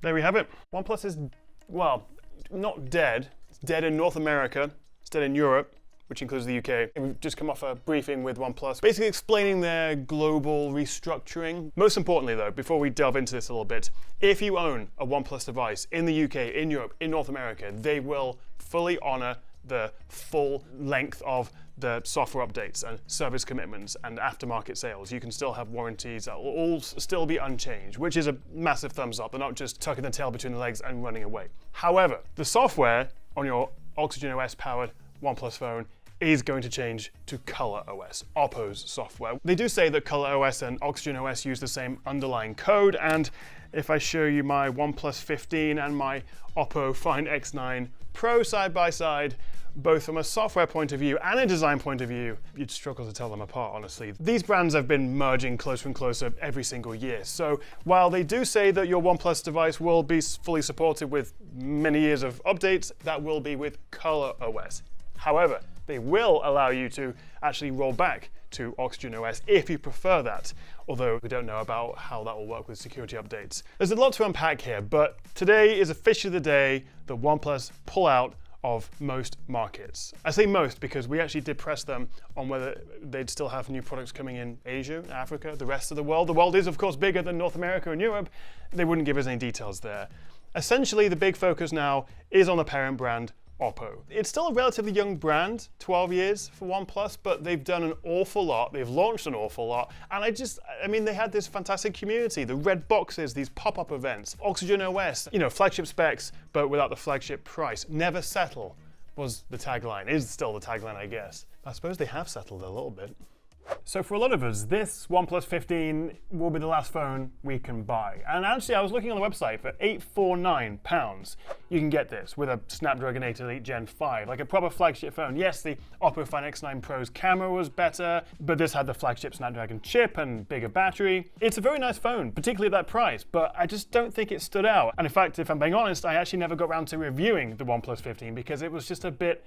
there we have it. OnePlus is, well, not dead. It's dead in North America. It's dead in Europe, which includes the UK. And we've just come off a briefing with OnePlus, basically explaining their global restructuring. Most importantly though, before we delve into this a little bit, if you own a OnePlus device in the UK, in Europe, in North America, they will fully honor the full length of the software updates and service commitments and aftermarket sales. You can still have warranties that will all still be unchanged, which is a massive thumbs up. They're not just tucking the tail between the legs and running away. However, the software on your Oxygen OS powered OnePlus phone is going to change to Color OS, Oppo's software. They do say that Color OS and Oxygen OS use the same underlying code, and if I show you my OnePlus 15 and my Oppo Find X9 Pro side by side, both from a software point of view and a design point of view, you'd struggle to tell them apart, honestly. These brands have been merging closer and closer every single year. So while they do say that your OnePlus device will be fully supported with many years of updates, that will be with Color OS. However, they will allow you to actually roll back to Oxygen OS if you prefer that, although we don't know about how that will work with security updates. There's a lot to unpack here, but today is officially the day that OnePlus pull out of most markets. I say most because we actually did press them on whether they'd still have new products coming in Asia, Africa, the rest of the world. The world is, of course, bigger than North America and Europe. They wouldn't give us any details there. Essentially, the big focus now is on the parent brand, Oppo. It's still a relatively young brand, 12 years for OnePlus, but they've done an awful lot, they've launched an awful lot, and I mean, they had this fantastic community, the red boxes, these pop-up events, Oxygen OS, you know, flagship specs, but without the flagship price. Never settle was the tagline, is still the tagline, I guess. I suppose they have settled a little bit. So for a lot of us, this OnePlus 15 will be the last phone we can buy. And actually, I was looking on the website for £849. You can get this with a Snapdragon 8 Elite Gen 5, like a proper flagship phone. Yes, the Oppo Find X9 Pro's camera was better, but this had the flagship Snapdragon chip and bigger battery. It's a very nice phone, particularly at that price, but I just don't think it stood out. And in fact, if I'm being honest, I actually never got around to reviewing the OnePlus 15 because it was just a bit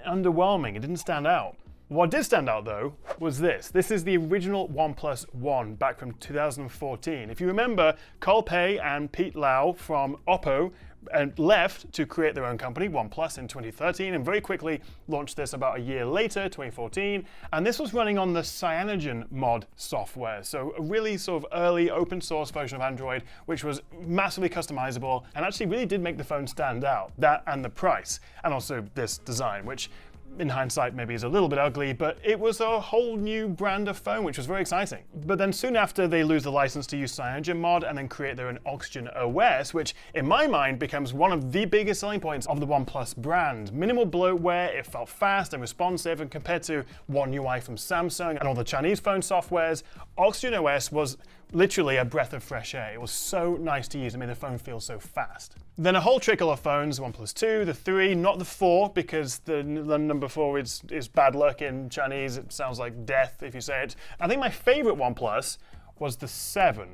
underwhelming. It didn't stand out. What did stand out though was this. This is the original OnePlus One back from 2014. If you remember, Carl Pei and Pete Lau from Oppo left to create their own company, OnePlus, in 2013, and very quickly launched this about a year later, 2014. And this was running on the CyanogenMod software, so a really sort of early open source version of Android, which was massively customizable and actually really did make the phone stand out. That and the price, and also this design, which in hindsight maybe is a little bit ugly, but it was a whole new brand of phone, which was very exciting. But then soon after, they lose the license to use CyanogenMod and then create their own Oxygen OS, which in my mind becomes one of the biggest selling points of the OnePlus brand. Minimal bloatware, it felt fast and responsive, and compared to One UI from Samsung and all the Chinese phone softwares, Oxygen OS was literally a breath of fresh air. It was so nice to use. It made the phone feel so fast. Then a whole trickle of phones, OnePlus 2, the 3, not the 4, because the number 4 is bad luck in Chinese. It sounds like death if you say it. I think my favorite OnePlus was the 7.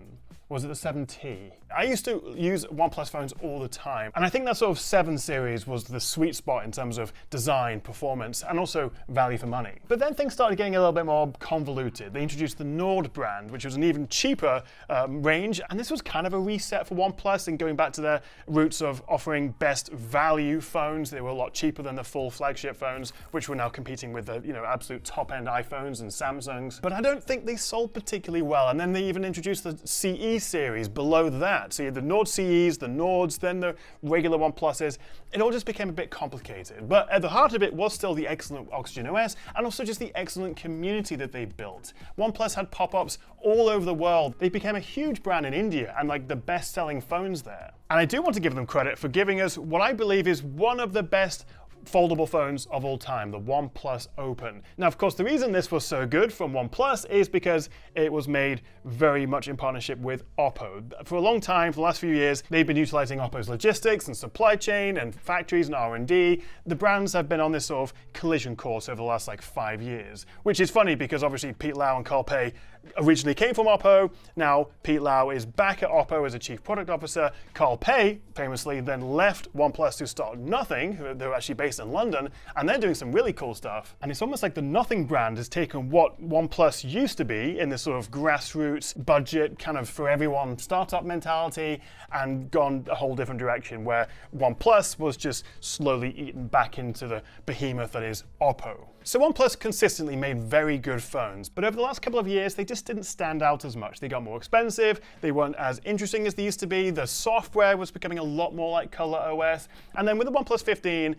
Was it the 7T? I used to use OnePlus phones all the time, and I think that sort of 7 series was the sweet spot in terms of design, performance, and also value for money. But then things started getting a little bit more convoluted. They introduced the Nord brand, which was an even cheaper range, and this was kind of a reset for OnePlus and going back to their roots of offering best value phones. They were a lot cheaper than the full flagship phones, which were now competing with the absolute top-end iPhones and Samsungs. But I don't think they sold particularly well, and then they even introduced the CE series below that. So you had the Nord CEs, the Nords, then the regular OnePluses. It all just became a bit complicated. But at the heart of it was still the excellent Oxygen OS and also just the excellent community that they built. OnePlus had pop-ups all over the world. They became a huge brand in India and like the best-selling phones there. And I do want to give them credit for giving us what I believe is one of the best foldable phones of all time, the OnePlus Open. Now, of course, the reason this was so good from OnePlus is because it was made very much in partnership with Oppo. For a long time, for the last few years, they've been utilizing Oppo's logistics and supply chain and factories and R&D. The brands have been on this sort of collision course over the last 5 years, which is funny because obviously Pete Lau and Carl Pei originally came from Oppo. Now Pete Lau is back at Oppo as a chief product officer. Carl Pei famously then left OnePlus to start Nothing. They're actually based in London, and they're doing some really cool stuff. And it's almost like the Nothing brand has taken what OnePlus used to be in this sort of grassroots budget, kind of for everyone startup mentality, and gone a whole different direction, where OnePlus was just slowly eaten back into the behemoth that is Oppo. So OnePlus consistently made very good phones, but over the last couple of years, they just didn't stand out as much. They got more expensive, they weren't as interesting as they used to be, the software was becoming a lot more like ColorOS, and then with the OnePlus 15,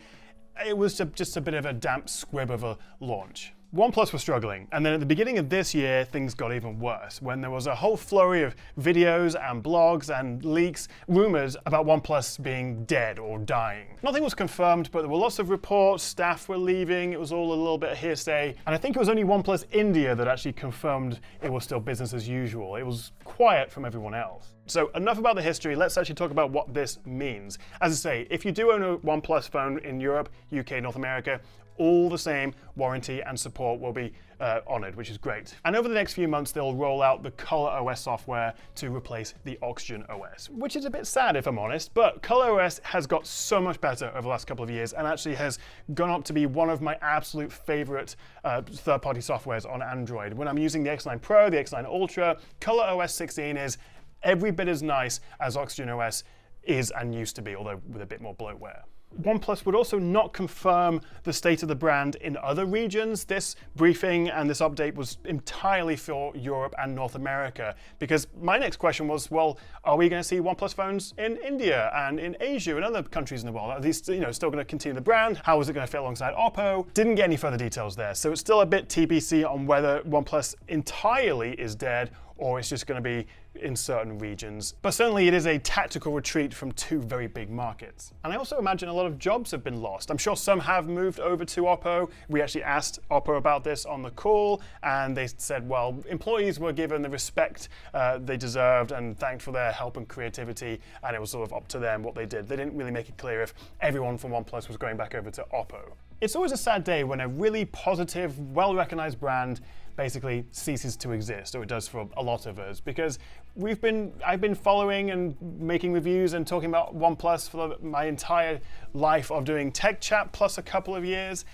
it was just a bit of a damp squib of a launch. OnePlus was struggling, and then at the beginning of this year, things got even worse, when there was a whole flurry of videos and blogs and leaks, rumors about OnePlus being dead or dying. Nothing was confirmed, but there were lots of reports, staff were leaving, it was all a little bit of hearsay, and I think it was only OnePlus India that actually confirmed it was still business as usual. It was quiet from everyone else. So enough about the history, let's actually talk about what this means. As I say, if you do own a OnePlus phone in Europe, UK, North America, all the same warranty and support will be honored, which is great. And over the next few months, they'll roll out the ColorOS software to replace the Oxygen OS, which is a bit sad if I'm honest, but ColorOS has got so much better over the last couple of years and actually has gone up to be one of my absolute favorite third-party softwares on Android. When I'm using the X9 Pro, the X9 Ultra, ColorOS 16 is every bit as nice as Oxygen OS is and used to be, although with a bit more bloatware. OnePlus would also not confirm the state of the brand in other regions. This briefing and this update was entirely for Europe and North America, because my next question was, well, are we going to see OnePlus phones in India and in Asia and other countries in the world? Are these still going to continue the brand? How is it going to fit alongside Oppo? Didn't get any further details there, so it's still a bit TBC on whether OnePlus entirely is dead or it's just going to be in certain regions. But certainly it is a tactical retreat from two very big markets. And I also imagine a lot of jobs have been lost. I'm sure some have moved over to Oppo. We actually asked Oppo about this on the call, and they said, well, employees were given the respect they deserved and thanked for their help and creativity, and it was sort of up to them what they did. They didn't really make it clear if everyone from OnePlus was going back over to Oppo. It's always a sad day when a really positive, well-recognized brand basically ceases to exist, or it does for a lot of us, because I've been following and making reviews and talking about OnePlus for my entire life of doing Tech Chat plus a couple of years.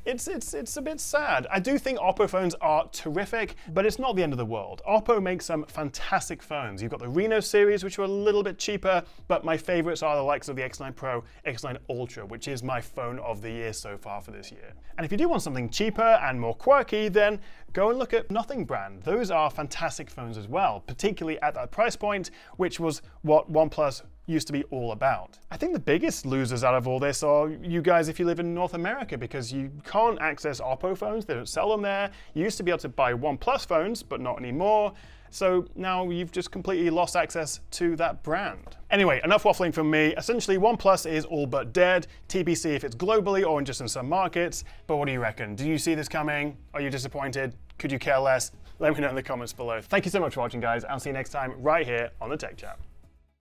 It's a bit sad. I do think Oppo phones are terrific, but it's not the end of the world. Oppo makes some fantastic phones. You've got the Reno series, which are a little bit cheaper, but my favorites are the likes of the X9 Pro, X9 Ultra, which is my phone of the year so far for this year. And if you do want something cheaper and more quirky, then go and look at Nothing brand. Those are fantastic phones as well, particularly at that price point, which was what OnePlus used to be all about. I think the biggest losers out of all this are you guys if you live in North America, because you can't access Oppo phones, they don't sell them there. You used to be able to buy OnePlus phones, but not anymore. So now you've just completely lost access to that brand. Anyway, enough waffling from me. Essentially, OnePlus is all but dead. TBC if it's globally or just in some markets. But what do you reckon? Do you see this coming? Are you disappointed? Could you care less? Let me know in the comments below. Thank you so much for watching, guys. I'll see you next time right here on the Tech Chat.